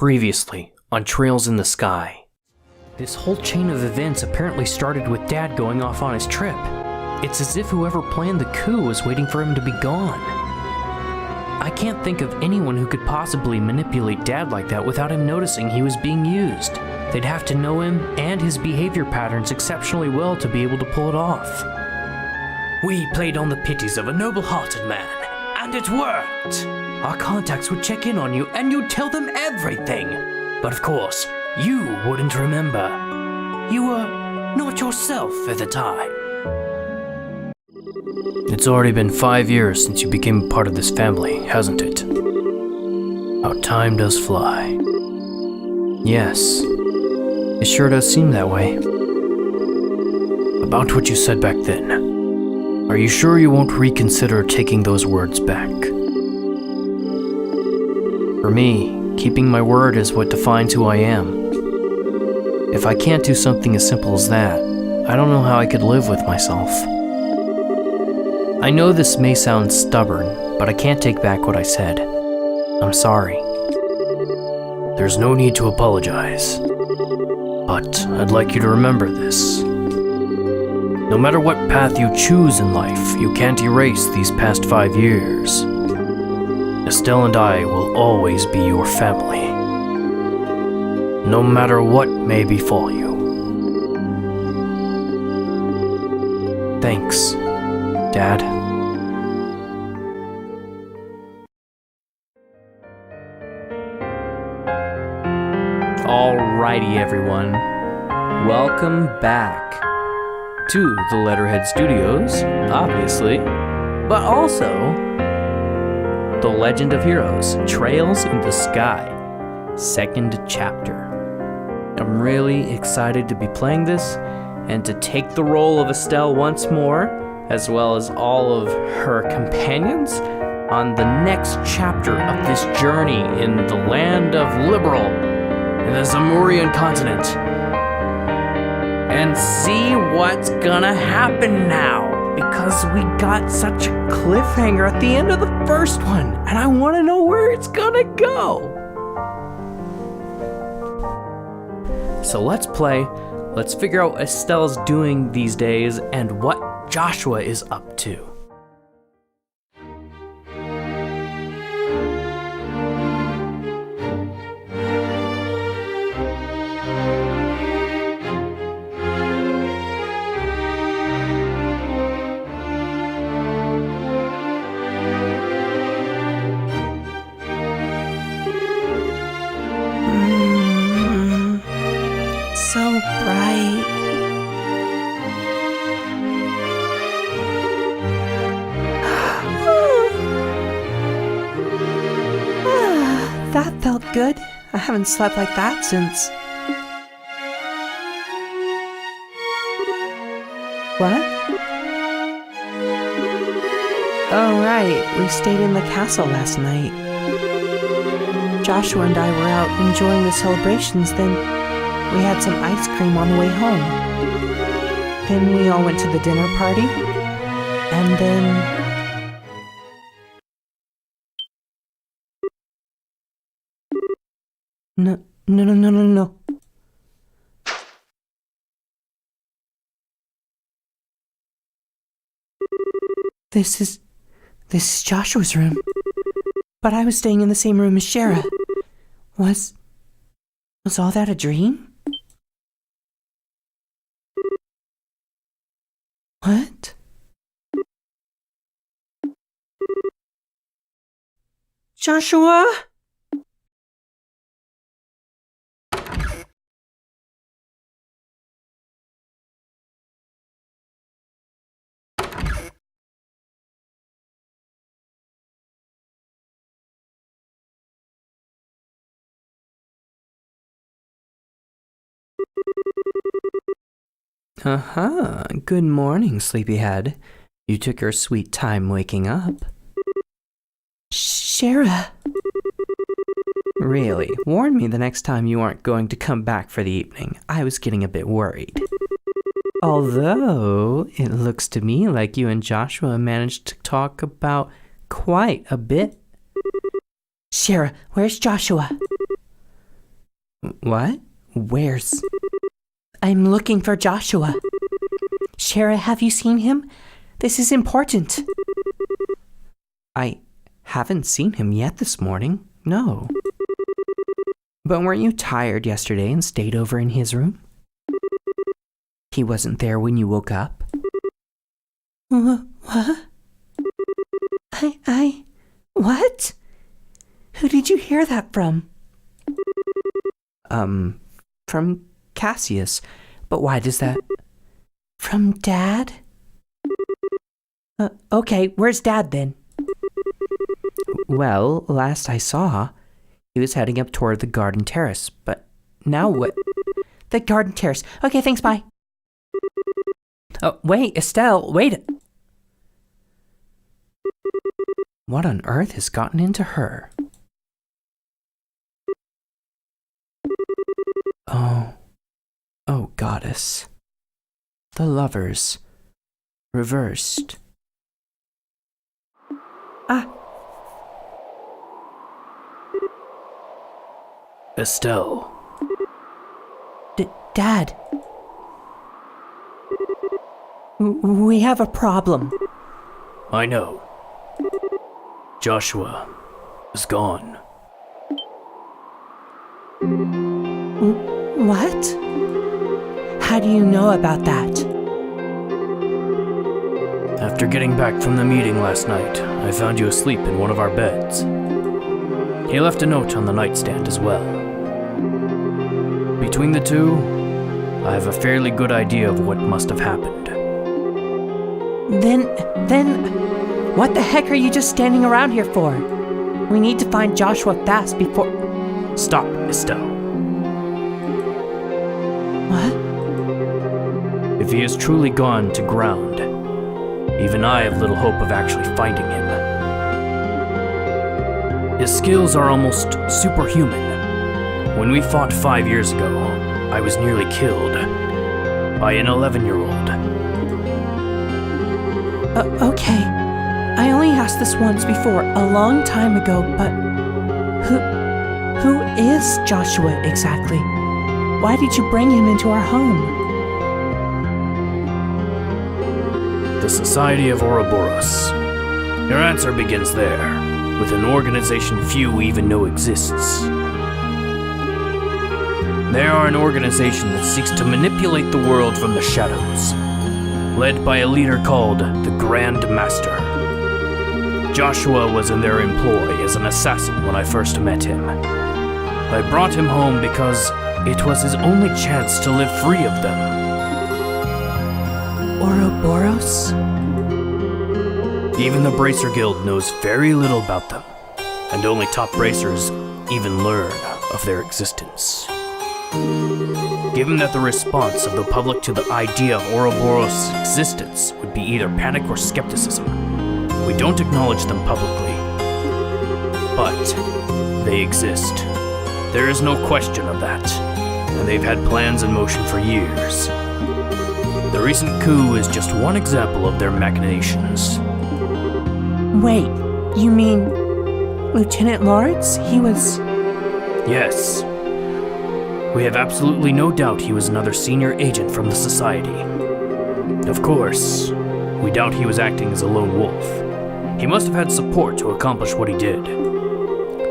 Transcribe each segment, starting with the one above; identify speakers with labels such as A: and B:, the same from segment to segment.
A: Previously, on Trails in the Sky. This whole chain of events apparently started with Dad going off on his trip. It's as if whoever planned the coup was waiting for him to be gone. I can't think of anyone who could possibly manipulate Dad like that without him noticing he was being used. They'd have to know him and his behavior patterns exceptionally well to be able to pull it off. We played on the pities of a noble-hearted man, and it worked! Our contacts would check in on you and you'd tell them everything. But of course, you wouldn't remember. You were not yourself at the time. It's already been 5 years since you became part of this family, hasn't it? How time does fly. Yes, it sure does seem that way. About what you said back then, are you sure you won't reconsider taking those words back? For me, keeping my word is what defines who I am. If I can't do something as simple as that, I don't know how I could live with myself. I know this may sound stubborn, but I can't take back what I said. I'm sorry. There's no need to apologize. But I'd like you to remember this. No matter what path you choose in life, you can't erase these past 5 years. Estelle and I will always be your family, no matter what may befall you. Thanks, Dad. Alrighty, everyone. Welcome back to the Letterhead Studios, obviously, but also The Legend of Heroes, Trails in the Sky, 2nd chapter. I'm really excited to be playing this and to take the role of Estelle once more, as well as all of her companions, on the next chapter of this journey in the land of Liberal, in the Zamurian continent, and see what's gonna happen now. Because we got such a cliffhanger at the end of the first one, and I want to know where it's gonna go. So let's play, let's figure out what Estelle's doing these days, and what Joshua is up to.
B: So bright. That felt good. I haven't slept like that since... What? Oh, right. We stayed in the castle last night. Joshua and I were out enjoying the celebrations, then we had some ice cream on the way home. Then we all went to the dinner party. And then... No. This is Joshua's room. But I was staying in the same room as Shara. Was all that a dream? What? Joshua? Good morning, sleepyhead. You took your sweet time waking up. Shara. Really, warn me the next time you aren't going to come back for the evening. I was getting a bit worried. Although, it looks to me like you and Joshua managed to talk about quite a bit. Shara, where's Joshua?
A: What? Where's...
B: I'm looking for Joshua. Shara, have you seen him? This is important.
A: I haven't seen him yet this morning, no. But weren't you tired yesterday and stayed over in his room? He wasn't there when you woke up?
B: What? What? Who did you hear that from?
A: From Cassius. But why does that...
B: From Dad? Okay, where's Dad then?
A: Well, last I saw, he was heading up toward the garden terrace, but now what?
B: The garden terrace. Okay, thanks, bye.
A: Oh, wait, Estelle, wait! What on earth has gotten into her? Oh, goddess. The lovers. Reversed. Estelle.
B: Dad. We have a problem.
A: I know. Joshua is gone.
B: What? How do you know about that?
A: After getting back from the meeting last night, I found you asleep in one of our beds. He left a note on the nightstand as well. Between the two, I have a fairly good idea of what must have happened.
B: Then, what the heck are you just standing around here for? We need to find Joshua fast before...
A: Stop, Estelle.
B: What?
A: If he is truly gone to ground, even I have little hope of actually finding him. His skills are almost superhuman. When we fought 5 years ago, I was nearly killed by an 11-year-old.
B: Okay. I only asked this once before, a long time ago, but... Who is Joshua exactly? Why did you bring him into our home?
A: The Society of Ouroboros. Your answer begins there, with an organization few even know exists. They are an organization that seeks to manipulate the world from the shadows, led by a leader called the Grand Master. Joshua was in their employ as an assassin when I first met him. I brought him home because it was his only chance to live free of them.
B: Ouroboros?
A: Even the Bracer Guild knows very little about them, and only top bracers even learn of their existence. Given that the response of the public to the idea of Ouroboros' existence would be either panic or skepticism, we don't acknowledge them publicly. But they exist. There is no question of that, and they've had plans in motion for years. The recent coup is just one example of their machinations.
B: Wait, you mean Lieutenant Lawrence? He was...
A: Yes. We have absolutely no doubt he was another senior agent from the Society. Of course, we doubt he was acting as a lone wolf. He must have had support to accomplish what he did.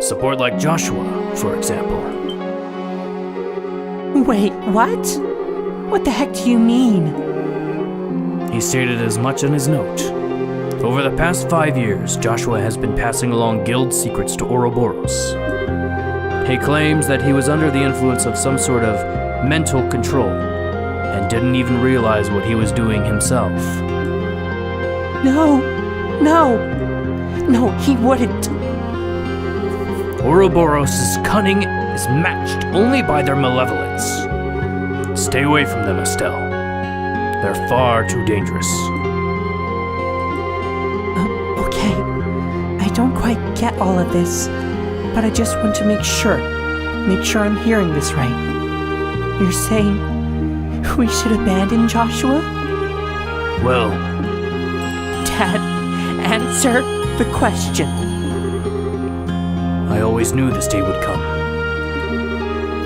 A: Support like Joshua, for example.
B: Wait, what? What the heck do you mean?
A: He stated as much in his note. Over the past 5 years, Joshua has been passing along guild secrets to Ouroboros. He claims that he was under the influence of some sort of mental control and didn't even realize what he was doing himself.
B: No, he wouldn't.
A: Ouroboros' cunning is matched only by their malevolence. Stay away from them, Estelle. They're far too dangerous.
B: Okay, I don't quite get all of this, but I just want to make sure I'm hearing this right. You're saying we should abandon Joshua?
A: Well,
B: Dad, answer the question.
A: I always knew this day would come.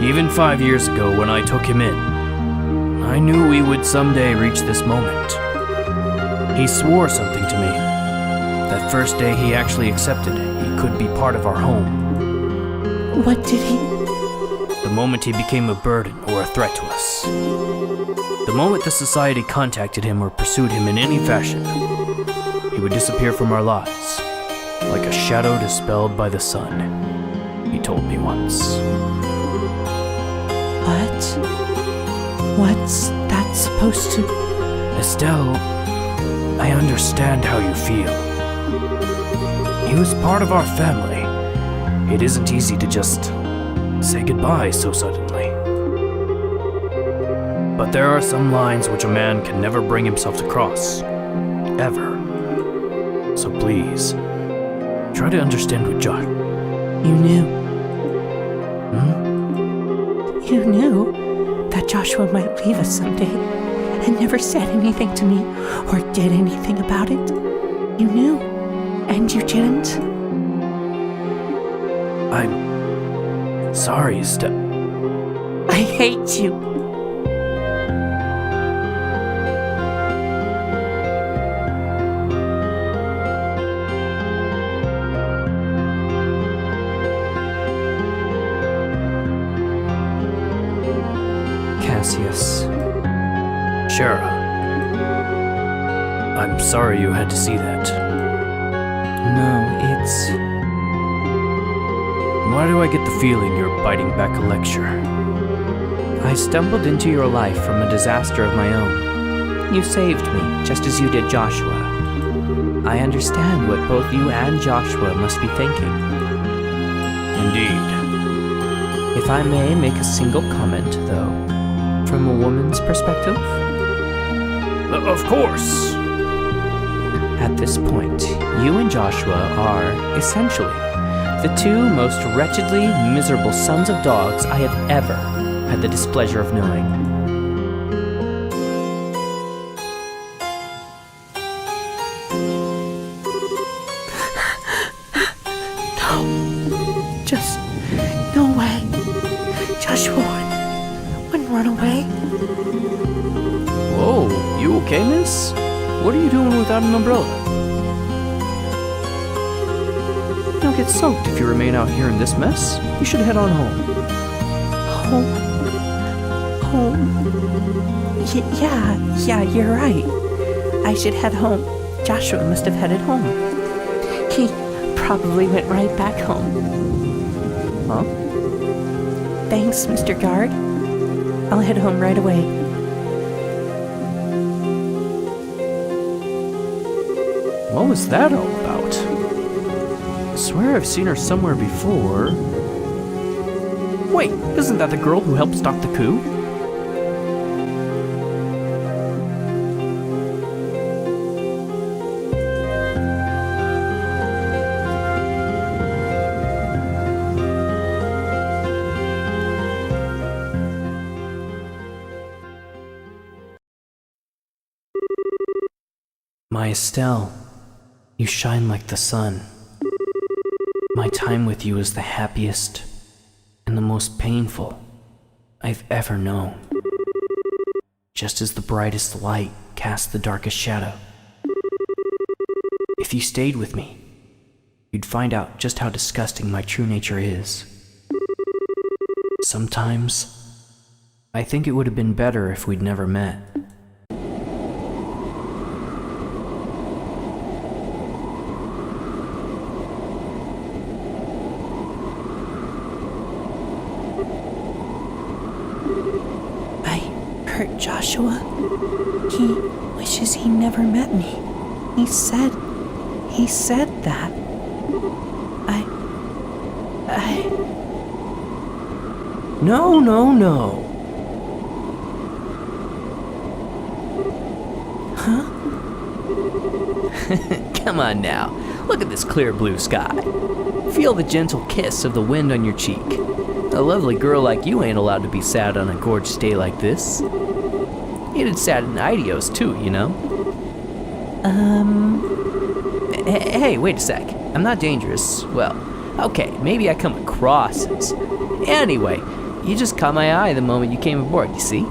A: Even 5 years ago when I took him in, I knew we would someday reach this moment. He swore something to me. That first day he actually accepted he could be part of our home.
B: What did he?
A: The moment he became a burden or a threat to us. The moment the society contacted him or pursued him in any fashion, he would disappear from our lives, like a shadow dispelled by the sun, he told me once.
B: What? What's that supposed to...
A: Estelle, I understand how you feel. He was part of our family. It isn't easy to just say goodbye so suddenly. But there are some lines which a man can never bring himself to cross. Ever. So please, try to understand what Josh...
B: You knew. You knew that Joshua might leave us someday and never said anything to me or did anything about it. You knew, and you didn't.
A: I'm sorry, Estelle.
B: I hate you.
A: Cassius. Shara. I'm sorry you had to see that.
B: No, it's...
A: Why do I get the feeling you're biting back a lecture?
B: I stumbled into your life from a disaster of my own. You saved me, just as you did Joshua. I understand what both you and Joshua must be thinking.
A: Indeed.
B: If I may make a single comment, though, from a woman's perspective?
A: Of course.
B: At this point, you and Joshua are, essentially, the two most wretchedly miserable sons of dogs I have ever had the displeasure of knowing. No. Just no way. Joshua wouldn't run away.
A: Whoa, you okay, miss? What are you doing without an umbrella? You'll get soaked if you remain out here in this mess. You should head on home.
B: Home? Yeah, you're right. I should head home. Joshua must have headed home. He probably went right back home.
A: Huh?
B: Thanks, Mr. Guard. I'll head home right away.
A: What was that all about? I swear I've seen her somewhere before. Wait, isn't that the girl who helped stop the coup? My Estelle, you shine like the sun. My time with you is the happiest and the most painful I've ever known. Just as the brightest light casts the darkest shadow. If you stayed with me, you'd find out just how disgusting my true nature is. Sometimes, I think it would have been better if we'd never met.
B: Hurt Joshua. He wishes he never met me. He said that.
A: No.
B: Huh?
A: Come on now, look at this clear blue sky. Feel the gentle kiss of the wind on your cheek. A lovely girl like you ain't allowed to be sad on a gorgeous day like this. It'd sadden Idios too, you know? Hey, wait a sec. I'm not dangerous. Well, okay, maybe I come across as... Anyway,
C: You just caught my eye the moment you came aboard, you see?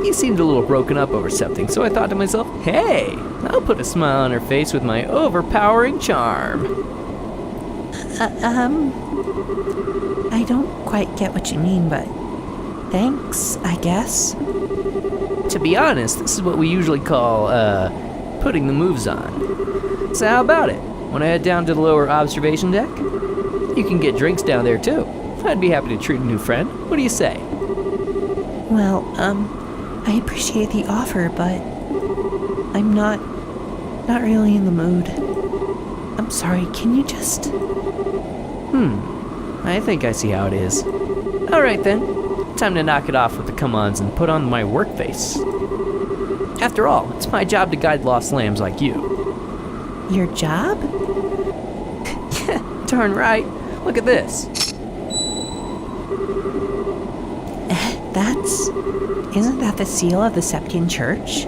C: You seemed a little broken up over something, so I thought to myself, hey, I'll put a smile on her face with my overpowering charm.
B: I don't quite get what you mean, but thanks, I guess.
C: To be honest, this is what we usually call, putting the moves on. So how about it? Want to head down to the lower observation deck? You can get drinks down there, too. I'd be happy to treat a new friend. What do you say?
B: Well, I appreciate the offer, but I'm not really in the mood. I'm sorry, can you just...
C: I think I see how it is. Alright then, time to knock it off with the come-ons and put on my work face. After all, it's my job to guide lost lambs like you.
B: Your job?
C: Darn right. Look at this.
B: Isn't that the seal of the Septian Church?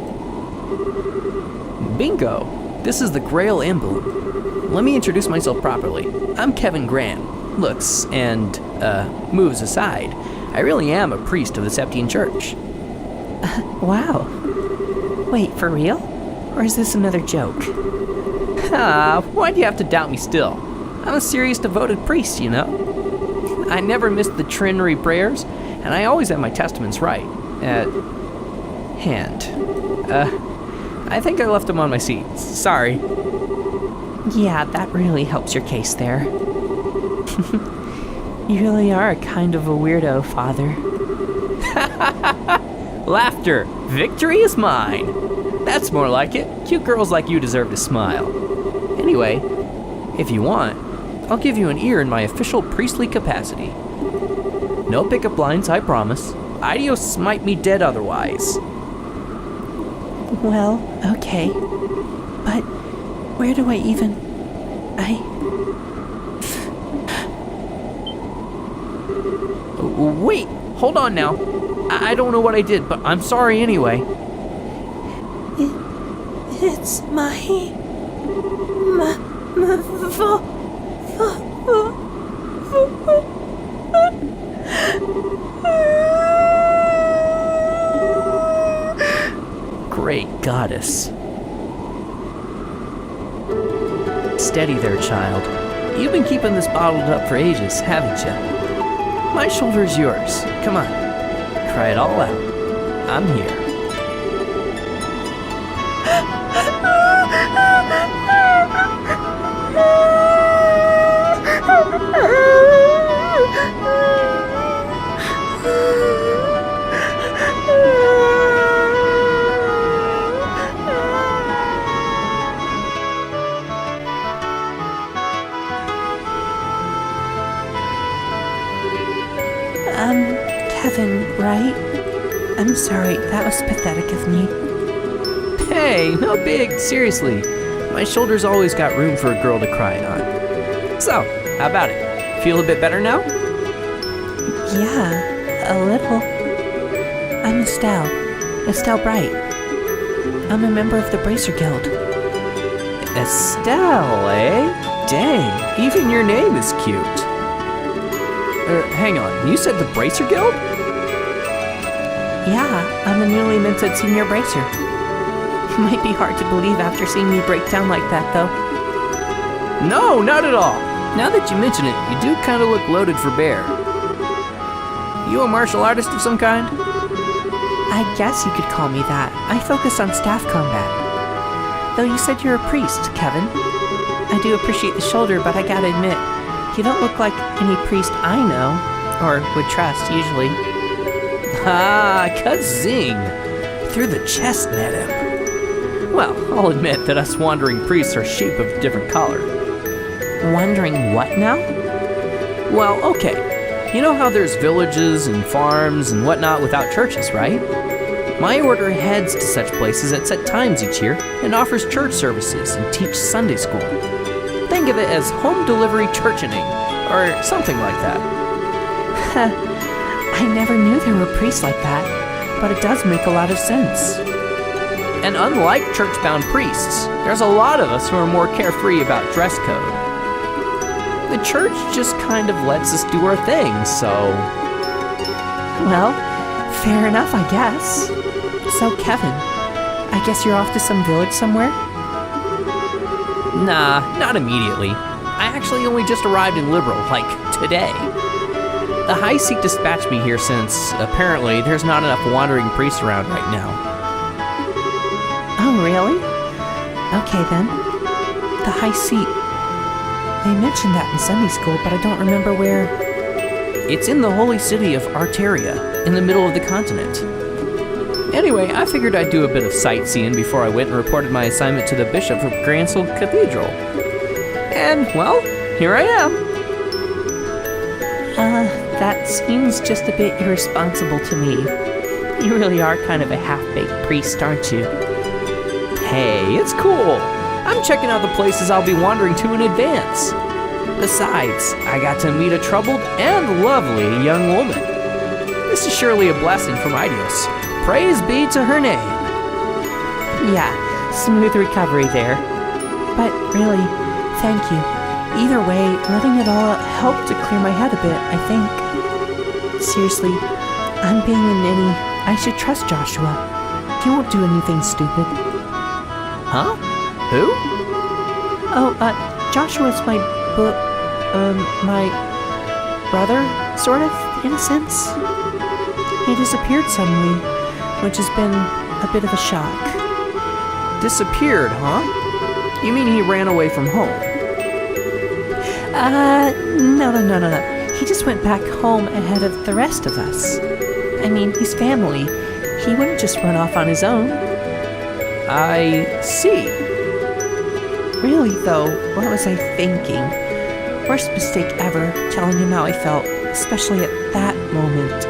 C: Bingo! This is the Grail emblem. Let me introduce myself properly. I'm Kevin Graham. Looks and, moves aside, I really am a priest of the Septian Church.
B: Wow. Wait, for real? Or is this another joke?
C: Why do you have to doubt me still? I'm a serious devoted priest, you know? I never missed the trinary prayers, and I always have my testaments right. At hand. I think I left them on my seat. Sorry.
B: Yeah, that really helps your case there. You really are kind of a weirdo, Father.
C: Laughter. Victory is mine. That's more like it. Cute girls like you deserve to smile. Anyway, if you want, I'll give you an ear in my official priestly capacity. No pickup lines, I promise. Adios smite me dead otherwise.
B: Well, okay. But where do I even...
C: Wait, hold on now. I don't know what I did, but I'm sorry anyway.
B: It's my
C: Great goddess. Steady there, child. You've been keeping this bottled up for ages, haven't you? My shoulder's yours. Come on. Cry it all out. I'm here.
B: Kevin, right? I'm sorry, that was pathetic of me.
C: Hey, no big, seriously. My shoulder's always got room for a girl to cry it on. So, how about it? Feel a bit better now?
B: Yeah, a little. I'm Estelle Bright. I'm a member of the Bracer Guild.
C: Estelle, eh? Dang, even your name is cute. Hang on, you said the Bracer Guild?
B: Yeah, I'm a newly minted senior bracer. Might be hard to believe after seeing me break down like that, though.
C: No, not at all. Now that you mention it, you do kind of look loaded for bear. You a martial artist of some kind?
B: I guess you could call me that. I focus on staff combat. Though you said you're a priest, Kevin. I do appreciate the shoulder, but I gotta admit, you don't look like any priest I know, or would trust, usually.
C: Ah, kazing! Through the chest at him. Well, I'll admit that us wandering priests are sheep of different color.
B: Wondering what now?
C: Well, okay. You know how there's villages and farms and whatnot without churches, right? My order heads to such places at set times each year and offers church services and teach Sunday school. Think of it as home delivery churchening, or something like that.
B: I never knew there were priests like that, but it does make a lot of sense.
C: And unlike church-bound priests, there's a lot of us who are more carefree about dress code. The church just kind of lets us do our thing, so...
B: Well, fair enough, I guess. So, Kevin, I guess you're off to some village somewhere?
C: Nah, not immediately. I actually only just arrived in Liberal, like, today. The High Seat dispatched me here since, apparently, there's not enough wandering priests around right now.
B: Oh, really? Okay, then. The High Seat. They mentioned that in Sunday school, but I don't remember where.
C: It's in the holy city of Arteria, in the middle of the continent. Anyway, I figured I'd do a bit of sightseeing before I went and reported my assignment to the Bishop of Gransel Cathedral. And, well, here I am.
B: That seems just a bit irresponsible to me. You really are kind of a half-baked priest, aren't you?
C: Hey, it's cool. I'm checking out the places I'll be wandering to in advance. Besides, I got to meet a troubled and lovely young woman. This is surely a blessing from Idios. Praise be to her name.
B: Yeah, smooth recovery there. But really, thank you. Either way, letting it all out helped to clear my head a bit, I think. Seriously, I'm being a ninny. I should trust Joshua. He won't do anything stupid.
C: Huh? Who?
B: Oh, Joshua's my brother, sort of, in a sense. He disappeared suddenly, which has been a bit of a shock.
C: Disappeared, huh? You mean he ran away from home?
B: No. He just went back home ahead of the rest of us. I mean, he's family. He wouldn't just run off on his own.
C: I see.
B: Really, though, what was I thinking? Worst mistake ever, telling him how I felt, especially at that moment.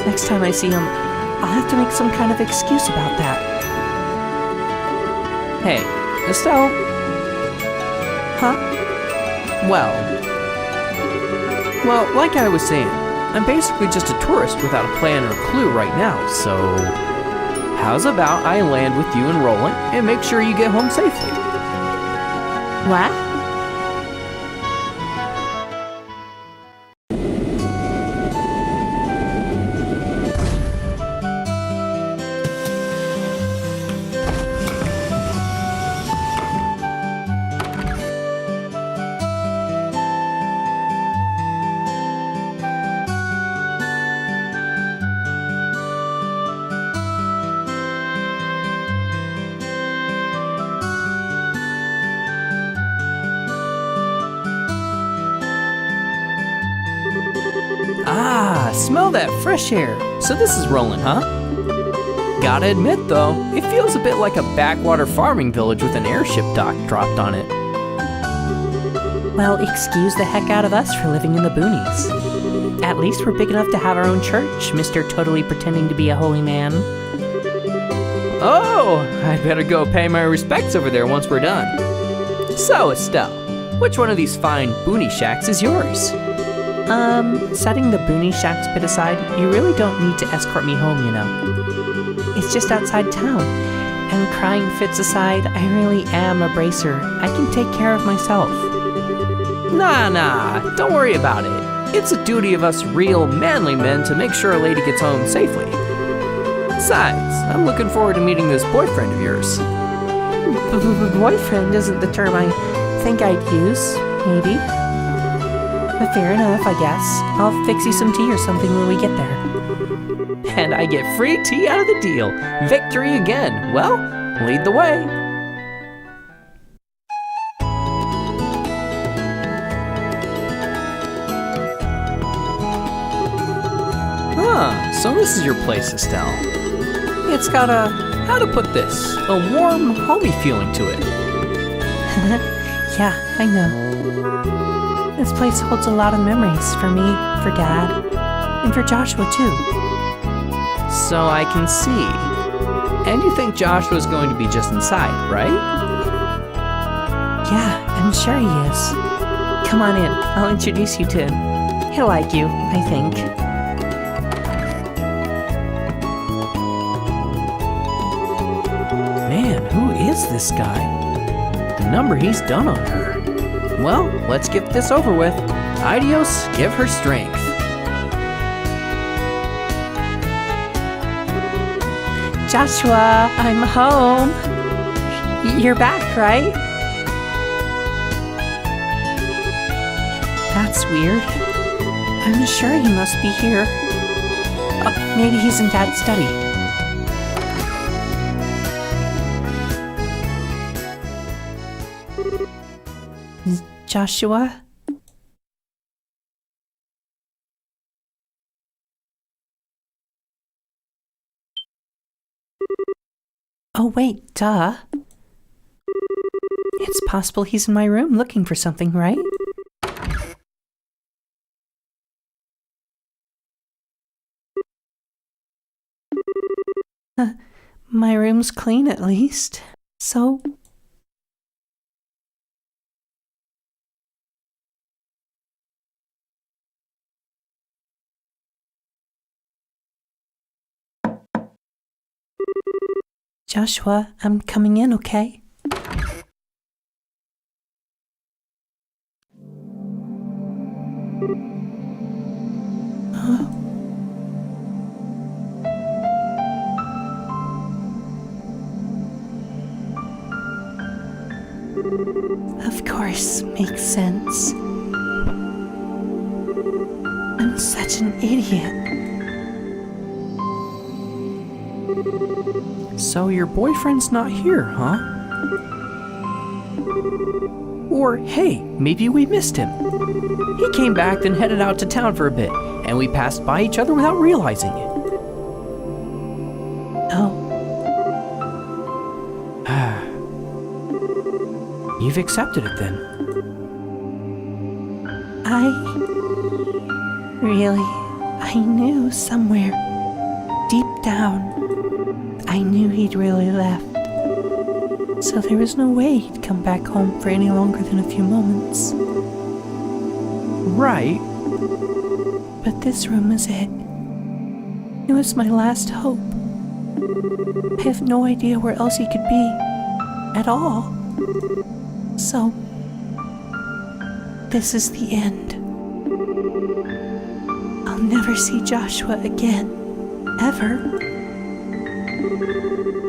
B: Next time I see him, I'll have to make some kind of excuse about that.
C: Hey, Estelle?
B: Huh?
C: Well, like I was saying, I'm basically just a tourist without a plan or a clue right now, so how's about I land with you and Roland and make sure you get home safely?
B: What?
C: Ah, smell that fresh air. So this is Roland, huh? Gotta admit though, it feels a bit like a backwater farming village with an airship dock dropped on it.
B: Well, excuse the heck out of us for living in the boonies. At least we're big enough to have our own church, Mr. Totally Pretending to be a Holy Man.
C: Oh, I'd better go pay my respects over there once we're done. So, Estelle, which one of these fine boonie shacks is yours?
B: Setting the Boonie Shacks bit aside, you really don't need to escort me home, you know. It's just outside town. And crying fits aside, I really am a bracer. I can take care of myself.
C: Nah, don't worry about it. It's a duty of us real manly men to make sure a lady gets home safely. Besides, I'm looking forward to meeting this boyfriend of yours.
B: Boyfriend isn't the term I think I'd use, maybe. But fair enough, I guess. I'll fix you some tea or something when we get there.
C: And I get free tea out of the deal. Victory again. Well, lead the way. So this is your place, Estelle. It's got a, how to put this, a warm, homey feeling to it.
B: Yeah, I know. This place holds a lot of memories for me, for Dad, and for Joshua too.
C: So I can see. And you think Joshua's going to be just inside, right?
B: Yeah, I'm sure he is. Come on in, I'll introduce you to him. He'll like you, I think.
C: Man, who is this guy? The number he's done on her. Well, let's get this over with. Idios, give her strength.
B: Joshua, I'm home. You're back, right? That's weird. I'm sure he must be here. Oh, maybe he's in Dad's study. Joshua? Oh wait, duh. It's possible he's in my room looking for something, right? My room's clean at least. So... Joshua, I'm coming in, okay? Of course, makes sense. I'm such an idiot.
C: So your boyfriend's not here, huh? Or, hey, maybe we missed him. He came back, then headed out to town for a bit, and we passed by each other without realizing it.
B: Oh.
C: You've accepted it then.
B: I knew somewhere, deep down, I knew he'd really left. So there was no way he'd come back home for any longer than a few moments.
C: Right.
B: But this room was it. It was my last hope. I have no idea where else he could be. At all. So, this is the end. I'll never see Joshua again. Ever.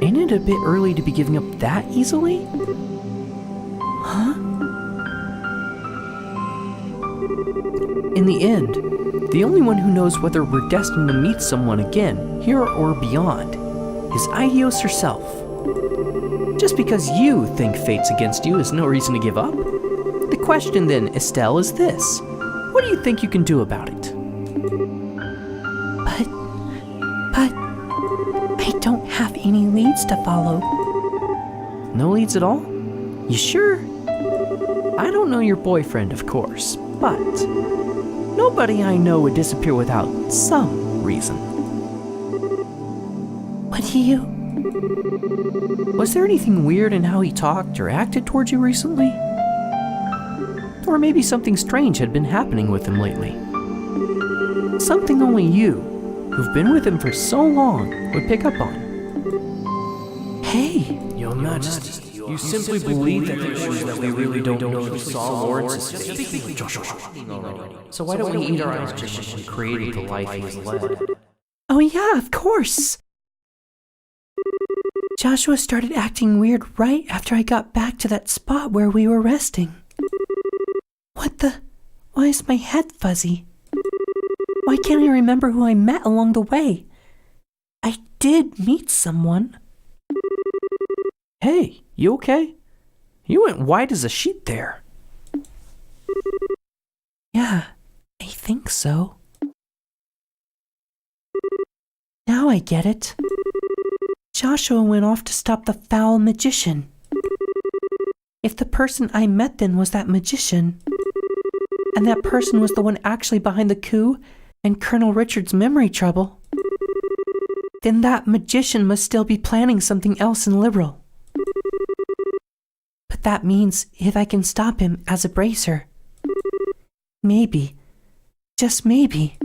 C: Ain't it a bit early to be giving up that easily?
B: Huh?
C: In the end, the only one who knows whether we're destined to meet someone again, here or beyond, is Idios herself. Just because you think fate's against you is no reason to give up. The question then, Estelle, is this. What do you think you can do about it?
B: But, I don't have any leads to follow.
C: No leads at all? You sure? I don't know your boyfriend, of course, but nobody I know would disappear without some reason.
B: What do you...
C: Was there anything weird in how he talked or acted towards you recently? Or maybe something strange had been happening with him lately. Something only you, who've been with him for so long, would pick up on.
B: Hey,
A: Your Majesty, you simply believe that there shows that we really don't know if we saw Lawrence's face. Joshua.
C: So why don't we eat our eyes just when he created the life he has led?
B: oh yeah, of course. Joshua started acting weird right after I got back to that spot where we were resting. What the... Why is my head fuzzy? Why can't I remember who I met along the way? I did meet someone.
C: Hey, you okay? You went white as a sheet there.
B: Yeah, I think so. Now I get it. Joshua went off to stop the foul magician. If the person I met then was that magician, and that person was the one actually behind the coup and Colonel Richard's memory trouble, then that magician must still be planning something else in Liberal. But that means if I can stop him as a bracer, maybe, just maybe.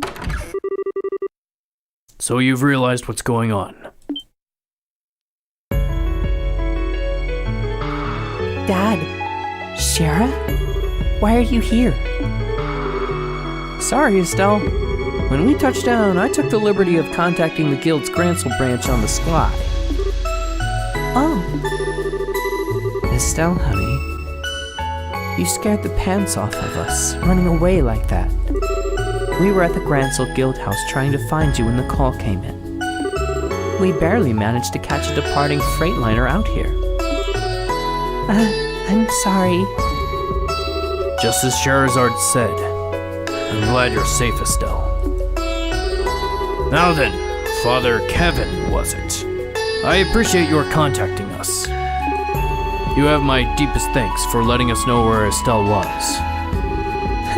A: So you've realized what's going on.
B: Dad, Shara, why are you here?
C: Sorry, Estelle. When we touched down, I took the liberty of contacting the guild's Grancel branch on the sly.
B: Oh,
C: Estelle, honey, you scared the pants off of us, running away like that. We were at the Grancel Guild House trying to find you when the call came in. We barely managed to catch a departing freightliner out here.
B: I'm sorry.
A: Just as Scheherazade said, I'm glad you're safe, Estelle. Now then, Father Kevin, was it? I appreciate your contacting us. You have my deepest thanks for letting us know where Estelle was.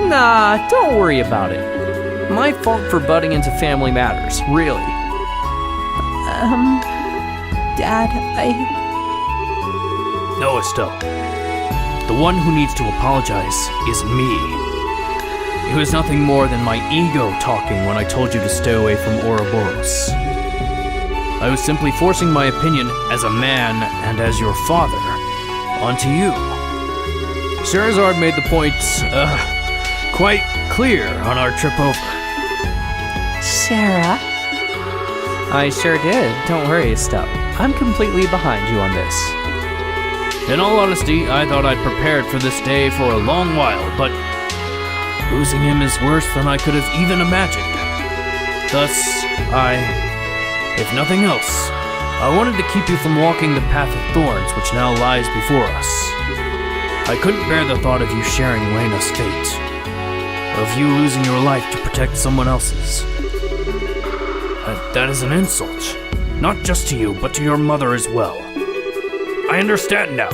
C: Nah, don't worry about it. My fault for butting into family matters, really.
B: Dad,
A: No, Estelle. The one who needs to apologize is me. It was nothing more than my ego talking when I told you to stay away from Ouroboros. I was simply forcing my opinion as a man and as your father onto you. Scheherazade made the point, quite clear on our trip over.
B: Sarah?
C: I sure did. Don't worry, Estelle. I'm completely behind you on this.
A: In all honesty, I thought I'd prepared for this day for a long while, but losing him is worse than I could have even imagined. Thus, if nothing else, I wanted to keep you from walking the path of thorns which now lies before us. I couldn't bear the thought of you sharing Lena's fate, of you losing your life to protect someone else's. That is an insult, not just to you, but to your mother as well. I understand now,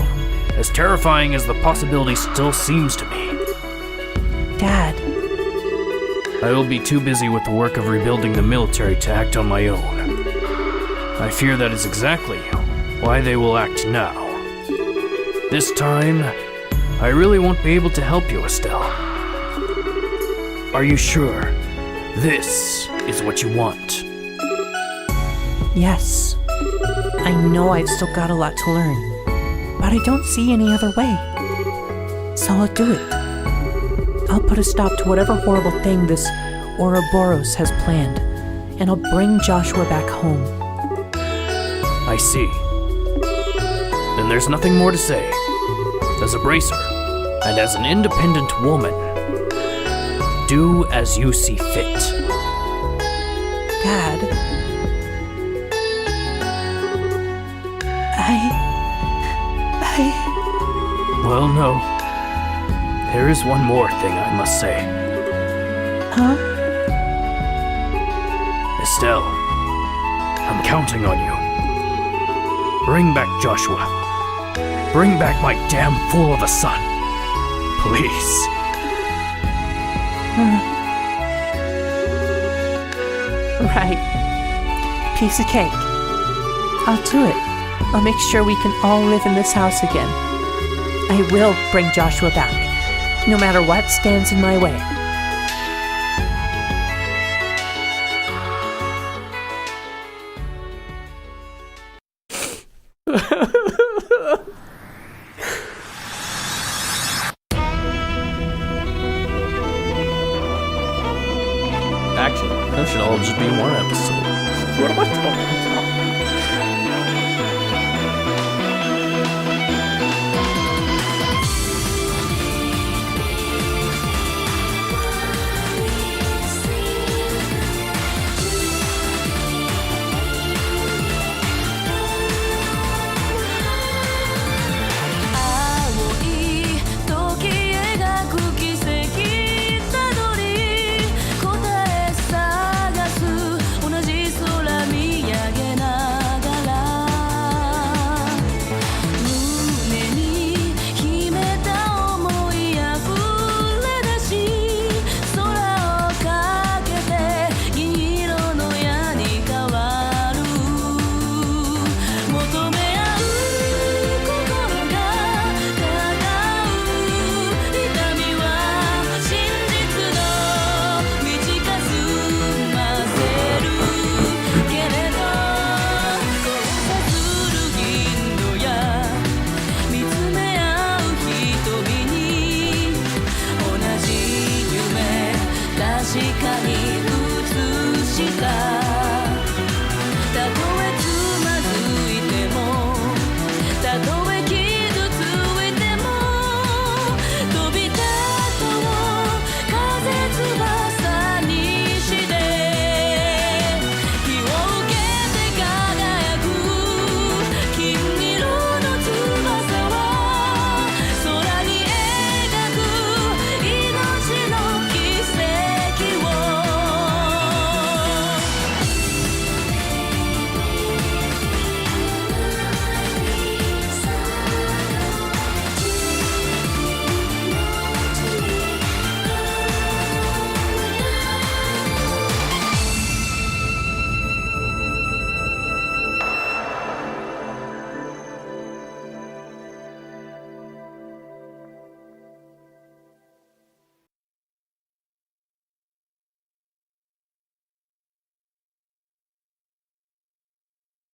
A: as terrifying as the possibility still seems to me.
B: Dad.
A: I will be too busy with the work of rebuilding the military to act on my own. I fear that is exactly why they will act now. This time, I really won't be able to help you, Estelle. Are you sure this is what you want?
B: Yes. I know I've still got a lot to learn, but I don't see any other way. So I'll do it. I'll put a stop to whatever horrible thing this Ouroboros has planned, and I'll bring Joshua back home.
A: I see. Then there's nothing more to say. As a bracer, and as an independent woman, do as you see fit.
B: Dad.
A: Well, no. There is one more thing I must say.
B: Huh?
A: Estelle, I'm counting on you. Bring back Joshua. Bring back my damn fool of a son. Please.
B: Right. Piece of cake. I'll do it. I'll make sure we can all live in this house again. I will bring Joshua back, no matter what stands in my way.
A: Actually, that should all just be one episode. What am I talking about?